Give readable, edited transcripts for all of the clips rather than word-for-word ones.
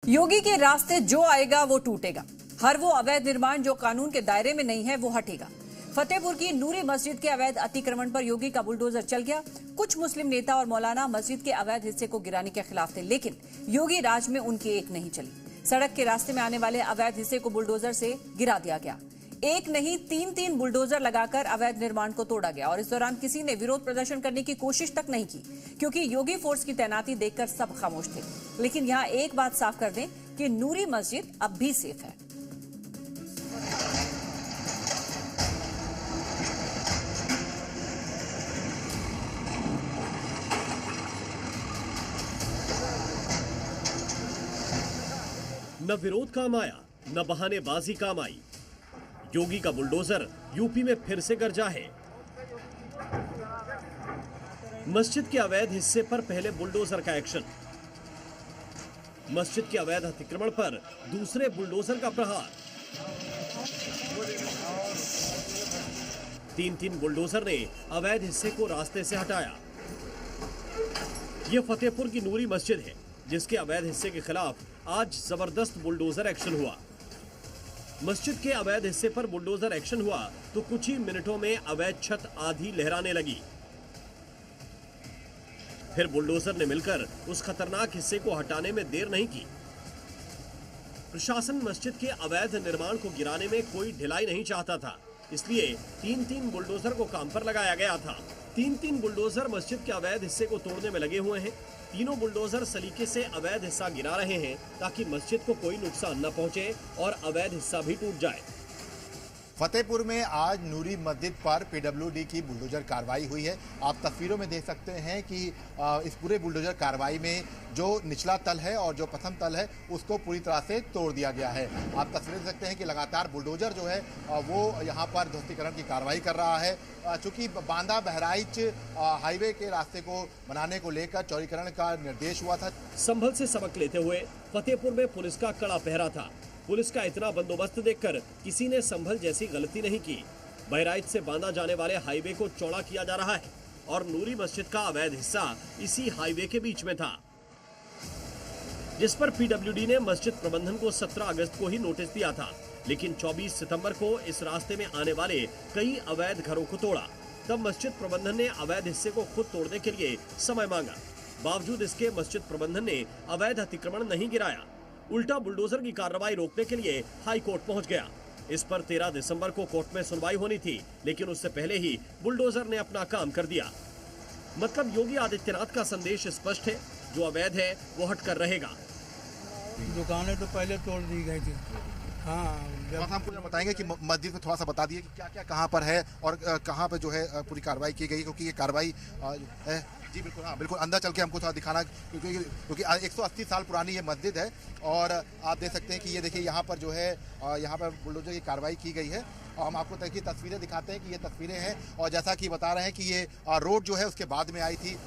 योगी के रास्ते जो आएगा वो टूटेगा। हर वो अवैध निर्माण जो कानून के दायरे में नहीं है वो हटेगा। फतेहपुर की नूरी मस्जिद के अवैध अतिक्रमण पर योगी का बुलडोजर चल गया। कुछ मुस्लिम नेता और मौलाना मस्जिद के अवैध हिस्से को गिराने के खिलाफ थे, लेकिन योगी राज में उनकी एक नहीं चली। सड़क के रास्ते में आने वाले अवैध हिस्से को बुलडोजर से गिरा दिया गया। एक नहीं तीन बुलडोजर लगाकर अवैध निर्माण को तोड़ा गया और इस दौरान किसी ने विरोध प्रदर्शन करने की कोशिश तक नहीं की, क्योंकि योगी फोर्स की तैनाती देखकर सब खामोश थे। लेकिन यहां एक बात साफ कर दें कि नूरी मस्जिद अब भी सेफ है। न विरोध काम आया, न बहानेबाजी काम आई। योगी का बुलडोजर यूपी में फिर से गरजा है। मस्जिद के अवैध हिस्से पर पहले बुलडोजर का एक्शन, मस्जिद के अवैध अतिक्रमण पर दूसरे बुलडोजर का प्रहार। तीन बुलडोजर ने अवैध हिस्से को रास्ते से हटाया। यह फतेहपुर की नूरी मस्जिद है, जिसके अवैध हिस्से के खिलाफ आज जबरदस्त बुलडोजर एक्शन हुआ। मस्जिद के अवैध हिस्से पर बुलडोजर एक्शन हुआ तो कुछ ही मिनटों में अवैध छत आधी लहराने लगी। फिर बुलडोजर ने मिलकर उस खतरनाक हिस्से को हटाने में देर नहीं की। प्रशासन मस्जिद के अवैध निर्माण को गिराने में कोई ढिलाई नहीं चाहता था, इसलिए तीन बुलडोजर को काम पर लगाया गया था। तीन बुलडोजर मस्जिद के अवैध हिस्से को तोड़ने में लगे हुए हैं। तीनों बुलडोजर सलीके से अवैध हिस्सा गिरा रहे हैं ताकि मस्जिद को कोई नुकसान न पहुंचे और अवैध हिस्सा भी टूट जाए। फतेहपुर में आज नूरी मस्जिद पर पीडब्ल्यूडी की बुलडोजर कार्रवाई हुई है। आप तस्वीरों में देख सकते हैं कि इस पूरे बुलडोजर कार्रवाई में जो निचला तल है और जो प्रथम तल है उसको पूरी तरह से तोड़ दिया गया है। आप तस्वीरें देख सकते हैं कि लगातार बुलडोजर जो है वो यहाँ पर ध्वस्तीकरण की कार्रवाई कर रहा है। चूँकि बांदा बहराइच हाईवे के रास्ते को बनाने को लेकर चौड़ीकरण का निर्देश हुआ था। संभल से सबक लेते हुए फतेहपुर में पुलिस का कड़ा पहरा था। पुलिस का इतना बंदोबस्त देखकर किसी ने संभल जैसी गलती नहीं की। बहराइच से बांदा जाने वाले हाईवे को चौड़ा किया जा रहा है और नूरी मस्जिद का अवैध हिस्सा इसी हाईवे के बीच में था, जिस पर पीडब्ल्यूडी ने मस्जिद प्रबंधन को 17 अगस्त को ही नोटिस दिया था। लेकिन 24 सितंबर को इस रास्ते में आने वाले कई अवैध घरों को तोड़ा। तब मस्जिद प्रबंधन ने अवैध हिस्से को खुद तोड़ने के लिए समय मांगा। बावजूद इसके मस्जिद प्रबंधन ने अवैध अतिक्रमण नहीं गिराया, उल्टा बुलडोजर की कार्रवाई रोकने के लिए हाई कोर्ट पहुंच गया। इस पर 13 दिसंबर को कोर्ट में सुनवाई होनी थी, लेकिन उससे पहले ही बुलडोजर ने अपना काम कर दिया। मतलब योगी आदित्यनाथ का संदेश स्पष्ट है, जो अवैध है वो हट कर रहेगा। दुकानें तो पहले तोड़ दी गई थी। हाँ, आप हमको बताएंगे कि मस्जिद में थोड़ा सा बता दिए कि क्या क्या कहाँ पर है और कहाँ पर जो है पूरी कार्रवाई की गई, क्योंकि ये कार्रवाई है। जी बिल्कुल, हाँ बिल्कुल, अंदर चल के हमको थोड़ा दिखाना, क्योंकि 180 साल पुरानी ये मस्जिद है। और आप देख सकते हैं कि ये देखिए यहाँ पर जो है यहाँ पर बुलडोजर की कार्रवाई की गई है। और हम आपको तस्वीरें दिखाते हैं कि ये तस्वीरें हैं, और जैसा कि बता रहे हैं कि ये रोड जो है उसके बाद में आई थी।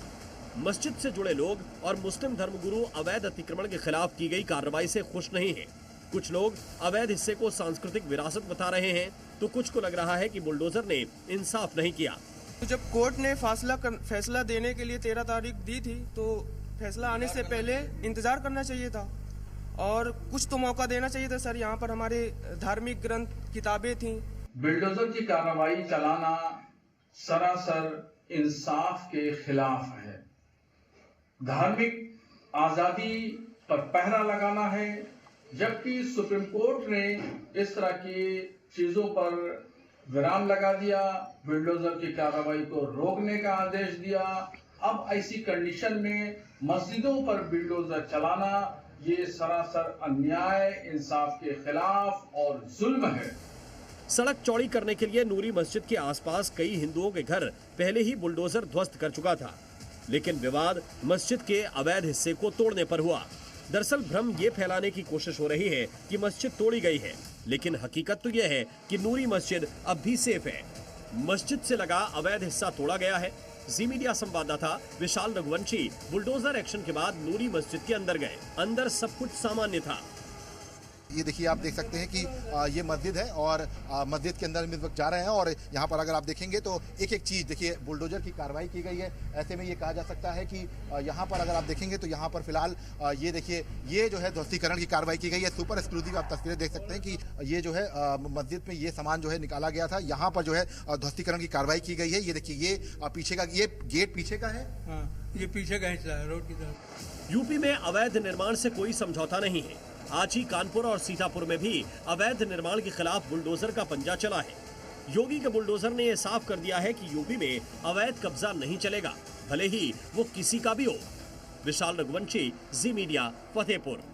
मस्जिद से जुड़े लोग और मुस्लिम धर्मगुरु अवैध अतिक्रमण के खिलाफ की गई कार्रवाई से खुश नहीं है। कुछ लोग अवैध हिस्से को सांस्कृतिक विरासत बता रहे हैं, तो कुछ को लग रहा है कि बुलडोजर ने इंसाफ नहीं किया। तो जब कोर्ट ने फैसला देने के लिए 13 तारीख दी थी, तो फैसला आने से पहले इंतजार करना चाहिए था और कुछ तो मौका देना चाहिए था सर। यहाँ पर हमारे धार्मिक ग्रंथ, किताबें थी। बुलडोजर की कार्रवाई चलाना सरासर इंसाफ के खिलाफ है। धार्मिक आजादी पर पहरा लगाना है, जबकि सुप्रीम कोर्ट ने इस तरह की चीजों पर विराम लगा दिया, बुलडोजर की कार्रवाई को रोकने का आदेश दिया। अब ऐसी कंडीशन में मस्जिदों पर बुलडोजर चलाना ये सरासर अन्याय, इंसाफ के खिलाफ और जुल्म है। सड़क चौड़ी करने के लिए नूरी मस्जिद के आसपास कई हिंदुओं के घर पहले ही बुलडोजर ध्वस्त कर चुका था, लेकिन विवाद मस्जिद के अवैध हिस्से को तोड़ने पर हुआ। दरअसल भ्रम ये फैलाने की कोशिश हो रही है कि मस्जिद तोड़ी गई है, लेकिन हकीकत तो यह है कि नूरी मस्जिद अब भी सेफ है। मस्जिद से लगा अवैध हिस्सा तोड़ा गया है। जी मीडिया संवाददाता विशाल रघुवंशी बुलडोजर एक्शन के बाद नूरी मस्जिद के अंदर गए। अंदर सब कुछ सामान्य था। ये देखिए, आप देख सकते हैं कि ये मस्जिद है और मस्जिद के अंदर हम इस वक्त जा रहे हैं और यहाँ पर अगर आप देखेंगे तो एक एक चीज़ देखिए, बुलडोजर की कार्रवाई की गई है। ऐसे में ये कहा जा सकता है कि यहाँ पर अगर आप देखेंगे तो यहाँ पर फिलहाल ये देखिए, ये जो है ध्वस्तीकरण की कार्रवाई की गई है। सुपर एक्सक्लूसिव आप तस्वीरें देख सकते हैं कि ये जो है मस्जिद में ये सामान जो है निकाला गया था, यहाँ पर जो है ध्वस्तीकरण की कार्रवाई की गई है। ये देखिए, ये पीछे का, ये गेट पीछे का है। हाँ, ये पीछे का हिस्सा है रोड की तरफ। यूपी में अवैध निर्माण से कोई समझौता नहीं है। आज ही कानपुर और सीतापुर में भी अवैध निर्माण के खिलाफ बुलडोजर का पंजा चला है। योगी के बुलडोजर ने यह साफ कर दिया है कि यूपी में अवैध कब्जा नहीं चलेगा, भले ही वो किसी का भी हो। विशाल रघुवंशी, जी मीडिया, फतेहपुर।